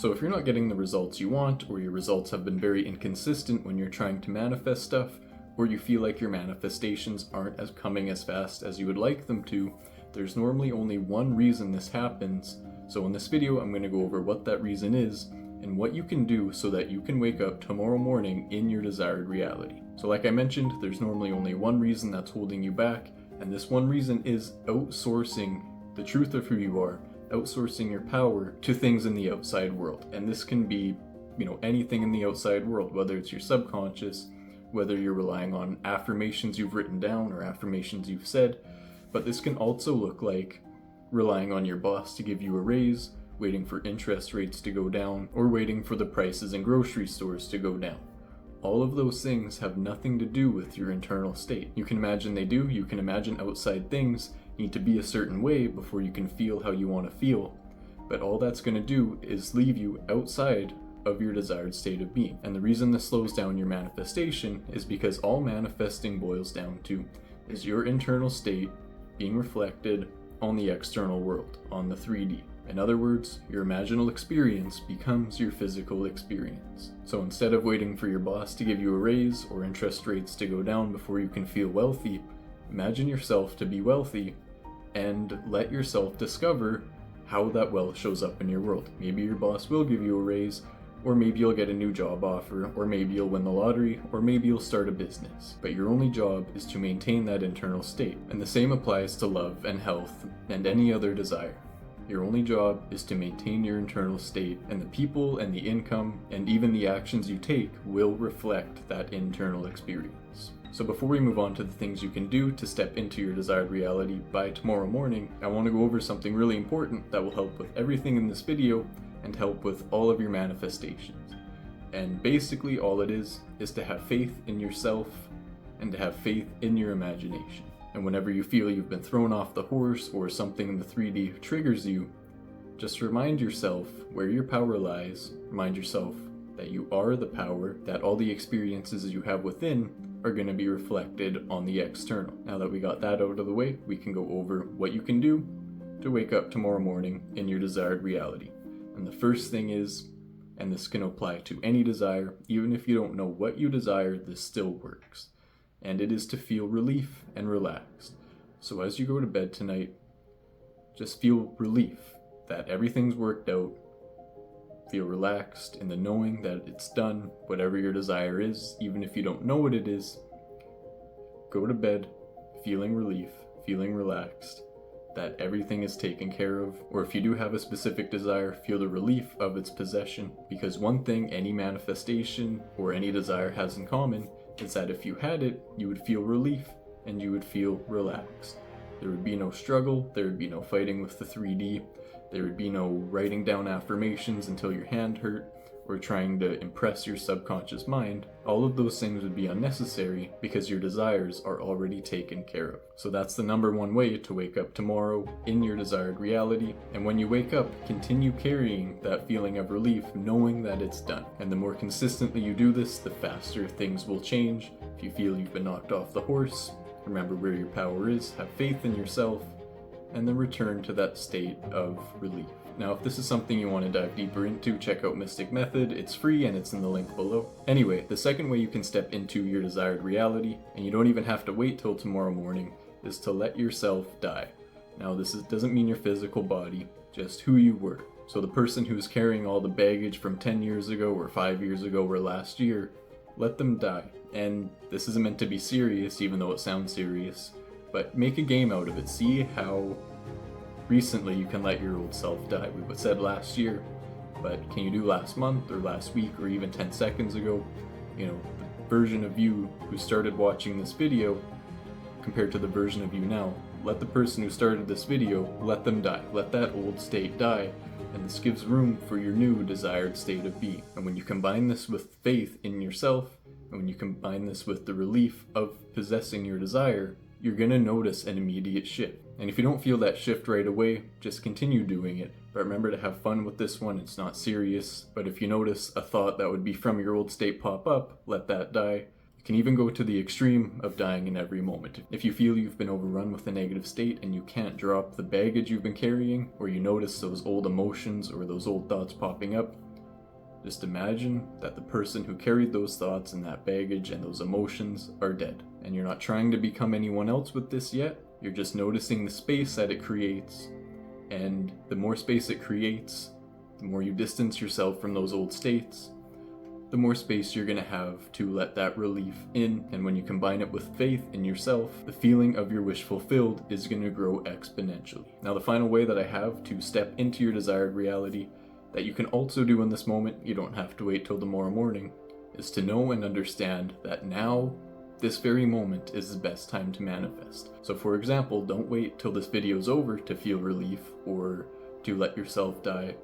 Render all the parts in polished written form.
So if you're not getting the results you want, or your results have been very inconsistent when you're trying to manifest stuff, or you feel like your manifestations aren't as coming as fast as you would like them to, there's normally only one reason this happens. So in this video, I'm going to go over what that reason is and what you can do so that you can wake up tomorrow morning in your desired reality. So like I mentioned, there's normally only one reason that's holding you back, and this one reason is outsourcing the truth of who you are, outsourcing your power to things in the outside world. And this can be, anything in the outside world, whether it's your subconscious, whether you're relying on affirmations you've written down or affirmations you've said, but this can also look like relying on your boss to give you a raise, waiting for interest rates to go down, or waiting for the prices in grocery stores to go down. All of those things have nothing to do with your internal state. You can imagine they do, you can imagine outside things need to be a certain way before you can feel how you want to feel, but all that's going to do is leave you outside of your desired state of being. And the reason this slows down your manifestation is because all manifesting boils down to is your internal state being reflected on the external world, on the 3D. In other words, your imaginal experience becomes your physical experience. So instead of waiting for your boss to give you a raise or interest rates to go down before you can feel wealthy, imagine yourself to be wealthy and let yourself discover how that wealth shows up in your world. Maybe your boss will give you a raise, or maybe you'll get a new job offer, or maybe you'll win the lottery, or maybe you'll start a business. But your only job is to maintain that internal state. And the same applies to love and health and any other desire. Your only job is to maintain your internal state, and the people and the income and even the actions you take will reflect that internal experience. So before we move on to the things you can do to step into your desired reality by tomorrow morning, I want to go over something really important that will help with everything in this video and help with all of your manifestations. And basically all it is to have faith in yourself and to have faith in your imagination. And whenever you feel you've been thrown off the horse or something in the 3D triggers you, just remind yourself where your power lies. Remind yourself that you are the power, that all the experiences you have within are going to be reflected on the external. Now that we got that out of the way, we can go over what you can do to wake up tomorrow morning in your desired reality. And the first thing is, and this can apply to any desire, even if you don't know what you desire, this still works. And it is to feel relief and relaxed. So as you go to bed tonight, just feel relief that everything's worked out. Feel relaxed in the knowing that it's done, whatever your desire is, even if you don't know what it is. Go to bed feeling relief, feeling relaxed, that everything is taken care of, or if you do have a specific desire, feel the relief of its possession, because one thing any manifestation or any desire has in common is that if you had it, you would feel relief and you would feel relaxed. There would be no struggle, there would be no fighting with the 3D, there would be no writing down affirmations until your hand hurt, or trying to impress your subconscious mind. All of those things would be unnecessary because your desires are already taken care of. So that's the number one way to wake up tomorrow in your desired reality. And when you wake up, continue carrying that feeling of relief, knowing that it's done. And the more consistently you do this, the faster things will change. If you feel you've been knocked off the horse, remember where your power is, have faith in yourself, and then return to that state of relief. Now, if this is something you want to dive deeper into, check out Mystic Method. It's free and it's in the link below. Anyway, the second way you can step into your desired reality, and you don't even have to wait till tomorrow morning, is to let yourself die. Now, this doesn't mean your physical body, just who you were. So the person who's carrying all the baggage from 10 years ago or 5 years ago or last year, let them die. And this isn't meant to be serious, even though it sounds serious, but make a game out of it. See how recently you can let your old self die. We said last year, but can you do last month or last week or even 10 seconds ago? The version of you who started watching this video compared to the version of you now. Let the person who started this video, let them die. Let that old state die, and this gives room for your new desired state of being. And when you combine this with faith in yourself, and when you combine this with the relief of possessing your desire, you're going to notice an immediate shift. And if you don't feel that shift right away, just continue doing it. But remember to have fun with this one, it's not serious. But if you notice a thought that would be from your old state pop up, let that die. You can even go to the extreme of dying in every moment. If you feel you've been overrun with a negative state and you can't drop the baggage you've been carrying, or you notice those old emotions or those old thoughts popping up, Just imagine that the person who carried those thoughts and that baggage and those emotions are dead. And you're not trying to become anyone else with this yet, you're just noticing the space that it creates. And the more space it creates, the more you distance yourself from those old states, the more space you're going to have to let that relief in. And when you combine it with faith in yourself, the feeling of your wish fulfilled is going to grow exponentially. Now, the final way that I have to step into your desired reality that you can also do in this moment, you don't have to wait till tomorrow morning, is to know and understand that now, this very moment, is the best time to manifest. So for example, don't wait till this video is over to feel relief or to let yourself die.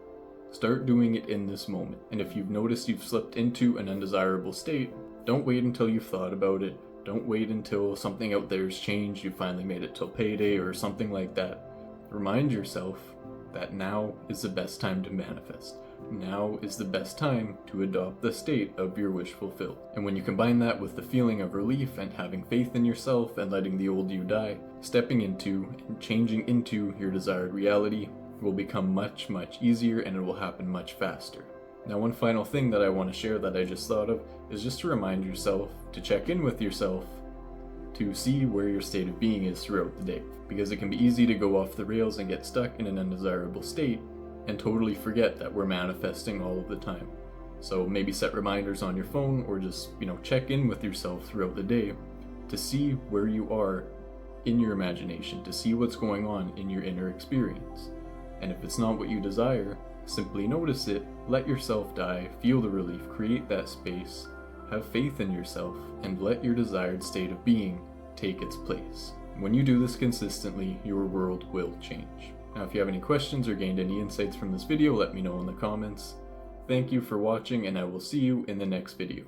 Start doing it in this moment. And if you've noticed you've slipped into an undesirable state, don't wait until you've thought about it. Don't wait until something out there's changed, you finally made it till payday or something like that. Remind yourself that now is the best time to manifest. Now is the best time to adopt the state of your wish fulfilled. And when you combine that with the feeling of relief and having faith in yourself and letting the old you die, stepping into and changing into your desired reality will become much, much easier, and it will happen much faster. Now, one final thing that I want to share that I just thought of is just to remind yourself to check in with yourself to see where your state of being is throughout the day, because it can be easy to go off the rails and get stuck in an undesirable state and totally forget that we're manifesting all of the time. So maybe set reminders on your phone, or just, check in with yourself throughout the day to see where you are in your imagination, to see what's going on in your inner experience. And if it's not what you desire, simply notice it, let yourself die, feel the relief, create that space, have faith in yourself, and let your desired state of being take its place. When you do this consistently, your world will change. Now, if you have any questions or gained any insights from this video, let me know in the comments. Thank you for watching, and I will see you in the next video.